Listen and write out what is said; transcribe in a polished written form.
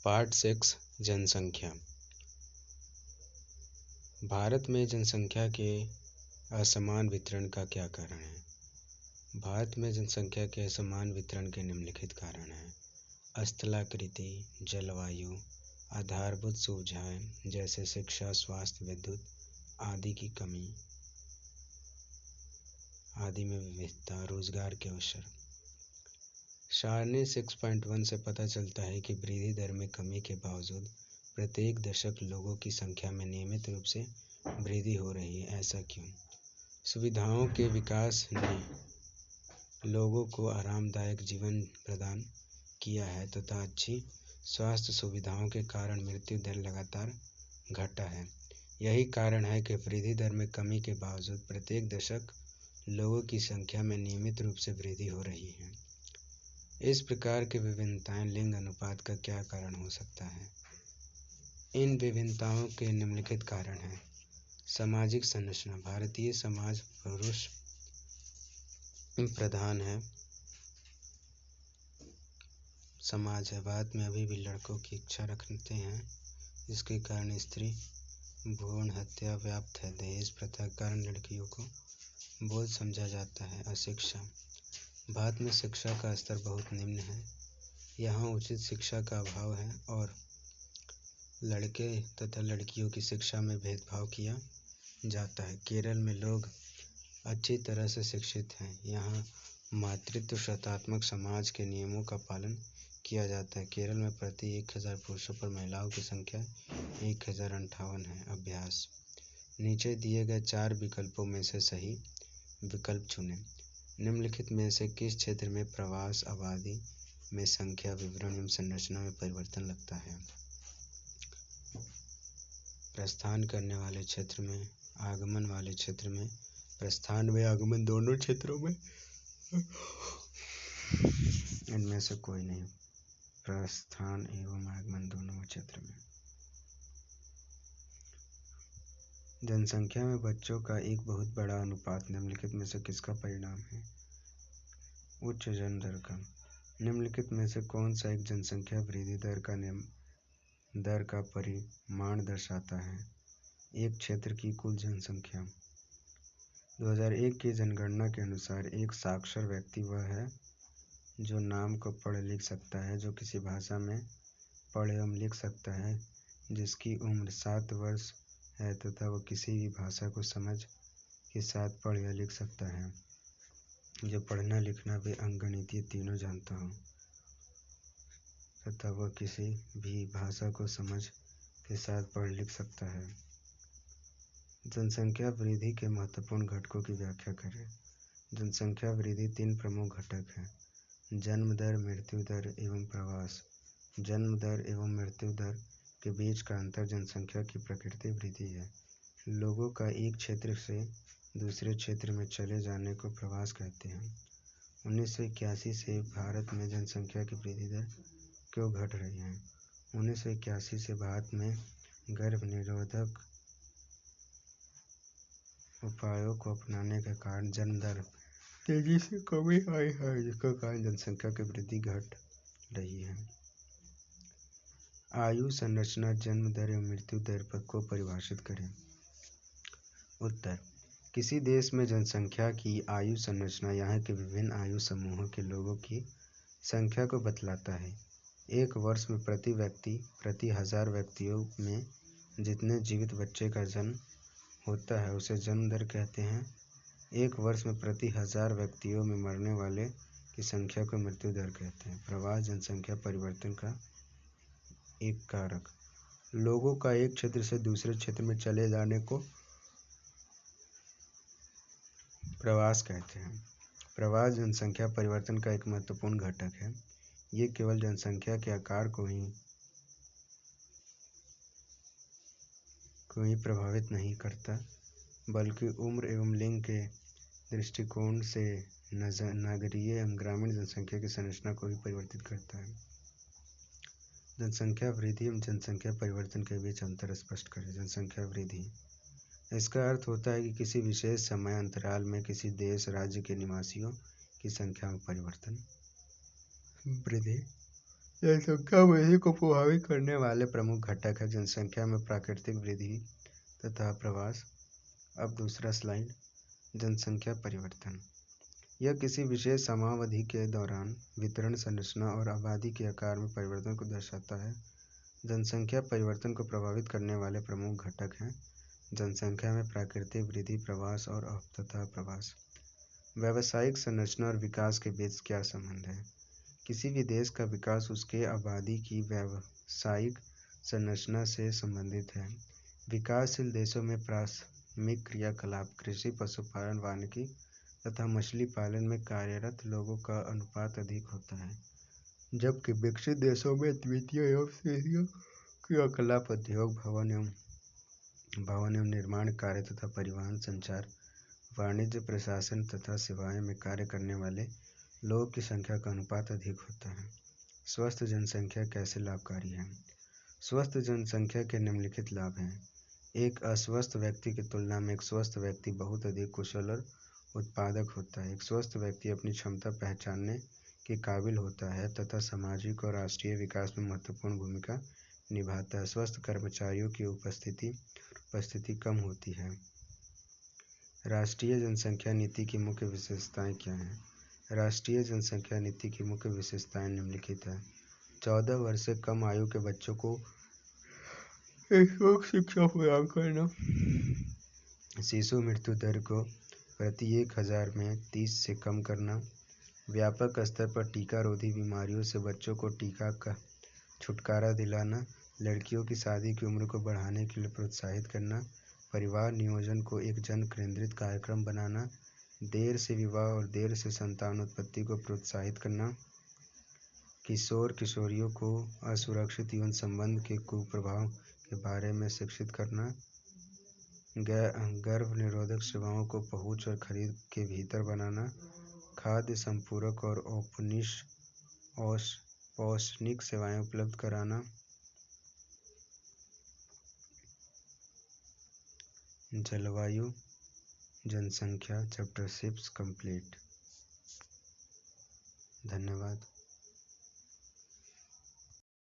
Part 6 जनसंख्या। भारत में जनसंख्या के असमान वितरण का क्या कारण है? भारत में जनसंख्या के असमान वितरण के निम्नलिखित कारण हैं। स्थलाकृति, जलवायु, आधारभूत सुविधाएं जैसे शिक्षा, स्वास्थ्य, विद्युत आदि की कमी आदि में विविधता, रोजगार के अवसर। सारणी 6.1 से पता चलता है कि वृद्धि दर में कमी के बावजूद प्रत्येक दशक लोगों की संख्या में नियमित रूप से वृद्धि हो रही है। ऐसा क्यों? सुविधाओं के विकास ने लोगों को आरामदायक जीवन प्रदान किया है तथा अच्छी स्वास्थ्य सुविधाओं के कारण मृत्यु दर लगातार घटा है। यही कारण है कि वृद्धि दर में कमी के बावजूद प्रत्येक दशक लोगों की संख्या में नियमित रूप से वृद्धि हो रही है। इस प्रकार की विभिन्नताएं लिंग अनुपात का क्या कारण हो सकता है? इन विभिन्नताओं के निम्नलिखित कारण हैं। सामाजिक संरचना। भारतीय समाज पुरुष प्रधान है समाज है। भारत में अभी भी लड़कों की इच्छा रखते हैं, जिसके कारण स्त्री भ्रूण हत्या व्याप्त है। दहेज प्रथा के कारण लड़कियों को बोझ समझा जाता है। अशिक्षा। भारत में शिक्षा का स्तर बहुत निम्न है। यहाँ उचित शिक्षा का अभाव है और लड़के तथा लड़कियों की शिक्षा में भेदभाव किया जाता है। केरल में लोग अच्छी तरह से शिक्षित हैं। यहाँ मातृत्व शतात्मक समाज के नियमों का पालन किया जाता है। केरल में प्रति 1000 पुरुषों पर महिलाओं की संख्या 1058 है। अभ्यास। नीचे दिए गए 4 विकल्पों में से सही विकल्प चुनें। निम्नलिखित में से किस क्षेत्र में प्रवास आबादी में संख्या, विवरण एवं संरचना में परिवर्तन लगता है? प्रस्थान करने वाले क्षेत्र में, आगमन वाले क्षेत्र में। प्रस्थान व आगमन दोनों क्षेत्रों में। इनमें से कोई नहीं। प्रस्थान एवं आगमन दोनों क्षेत्र में। जनसंख्या में बच्चों का एक बहुत बड़ा अनुपात निम्नलिखित में से किसका परिणाम है? उच्च जन्म दर का। निम्नलिखित में से कौन सा एक जनसंख्या वृद्धि दर का परिमाण दर्शाता है? एक क्षेत्र की कुल जनसंख्या। 2001 की जनगणना के अनुसार एक साक्षर व्यक्ति वह है जो नाम को पढ़ लिख सकता है, जो किसी भाषा में पढ़ एवं लिख सकता है, जिसकी उम्र 7 वर्ष है तथा वह किसी भी भाषा को समझ के साथ पढ़ या लिख सकता है, जो पढ़ना, लिखना व अंकगणितीय तीनों जानता हो तथा वह किसी भी भाषा को समझ के साथ पढ़ लिख सकता है। जनसंख्या वृद्धि के महत्वपूर्ण घटकों की व्याख्या करें। जनसंख्या वृद्धि 3 प्रमुख घटक हैं: जन्म दर, मृत्यु दर एवं प्रवास। जन्म दर एवं मृत्यु दर के बीच का अंतर जनसंख्या की प्रकृति वृद्धि है। लोगों का एक क्षेत्र से दूसरे क्षेत्र में चले जाने को प्रवास कहते हैं। 1981 से भारत में जनसंख्या की वृद्धि दर क्यों घट रही है? 1981 से भारत में गर्भ निरोधक उपायों को अपनाने के कारण जन्म दर तेजी से कमी आई है, जिसके कारण जनसंख्या की वृद्धि घट रही है। आयु संरचना, जन्म दर एवं मृत्यु दर को परिभाषित करें। उत्तर: किसी देश में जनसंख्या की आयु संरचना यहाँ के विभिन्न आयु समूहों के लोगों की संख्या को बतलाता है। एक वर्ष में प्रति व्यक्ति प्रति 1000 व्यक्तियों में जितने जीवित बच्चे का जन्म होता है उसे जन्म दर कहते हैं। एक वर्ष में प्रति 1000 व्यक्तियों में मरने वाले की संख्या को मृत्यु दर कहते हैं। प्रवास जनसंख्या परिवर्तन का एक कारक। लोगों का एक क्षेत्र से दूसरे क्षेत्र में चले जाने को प्रवास कहते हैं। प्रवास जनसंख्या परिवर्तन का एक महत्वपूर्ण घटक है। ये केवल जनसंख्या के आकार को ही प्रभावित नहीं करता, बल्कि उम्र एवं लिंग के दृष्टिकोण से नगरीय एवं ग्रामीण जनसंख्या की संरचना को भी परिवर्तित करता है। जनसंख्या वृद्धि एवं जनसंख्या परिवर्तन के बीच अंतर स्पष्ट करें। जनसंख्या वृद्धि, इसका अर्थ होता है कि किसी विशेष समय अंतराल में किसी देश राज्य के निवासियों की संख्या में परिवर्तन, वृद्धि। जनसंख्या वृद्धि को प्रभावित करने वाले प्रमुख घटक है जनसंख्या में प्राकृतिक वृद्धि तथा प्रवास। अब दूसरा स्लाइड, जनसंख्या परिवर्तन। यह किसी विशेष समयावधि के दौरान वितरण, संरचना और आबादी के आकार में परिवर्तन को दर्शाता है। जनसंख्या परिवर्तन को प्रभावित करने वाले प्रमुख घटक हैं जनसंख्या में प्राकृतिक वृद्धि, प्रवास और तथा प्रवास। व्यावसायिक संरचना और विकास के बीच क्या संबंध है? किसी भी देश का विकास उसके आबादी की व्यावसायिक संरचना से संबंधित है। विकासशील देशों में प्राथमिक क्रियाकलाप कृषि, पशुपालन, वानिकी तथा मछली पालन में कार्यरत लोगों का अनुपात अधिक होता है, जबकि विकसित देशों में द्वितीय एवं तृतीय क्रियाकलाप उद्योग, भवन एवं निर्माण कार्य तथा परिवहन, संचार, वाणिज्य, प्रशासन तथा सेवाएं में कार्य करने वाले लोगों की संख्या का अनुपात अधिक होता है। स्वस्थ जनसंख्या कैसे लाभकारी है? स्वस्थ जनसंख्या के निम्नलिखित लाभ हैं। एक अस्वस्थ व्यक्ति की तुलना में एक स्वस्थ व्यक्ति बहुत अधिक कुशल और उत्पादक होता है। एक स्वस्थ व्यक्ति अपनी क्षमता पहचानने के काबिल होता है तथा सामाजिक और राष्ट्रीय विकास में महत्वपूर्ण भूमिका निभाता है। स्वस्थ कर्मचारियों की उपस्थिति कम होती है। राष्ट्रीय जनसंख्या नीति की मुख्य विशेषताएं क्या हैं? राष्ट्रीय जनसंख्या नीति की मुख्य विशेषताएं निम्नलिखित हैं। 14 वर्ष से कम आयु के बच्चों को निःशुल्क शिक्षा प्रदान करना। शिशु मृत्यु दर को प्रति 1000 में 30 से कम करना। व्यापक स्तर पर टीकारोधी बीमारियों से बच्चों को टीका का छुटकारा दिलाना। लड़कियों की शादी की उम्र को बढ़ाने के लिए प्रोत्साहित करना। परिवार नियोजन को एक जन केंद्रित कार्यक्रम बनाना। देर से विवाह और देर से संतान उत्पत्ति को प्रोत्साहित करना। किशोर किशोरियों को असुरक्षित यौन संबंध के कुप्रभाव के बारे में शिक्षित करना। गर्भ निरोधक सेवाओं को पहुंच और खरीद के भीतर बनाना। खाद्य संपूरक और पौष्टिक सेवाएं उपलब्ध कराना। जलवायु जनसंख्या चैप्टर 6 कंप्लीट। धन्यवाद।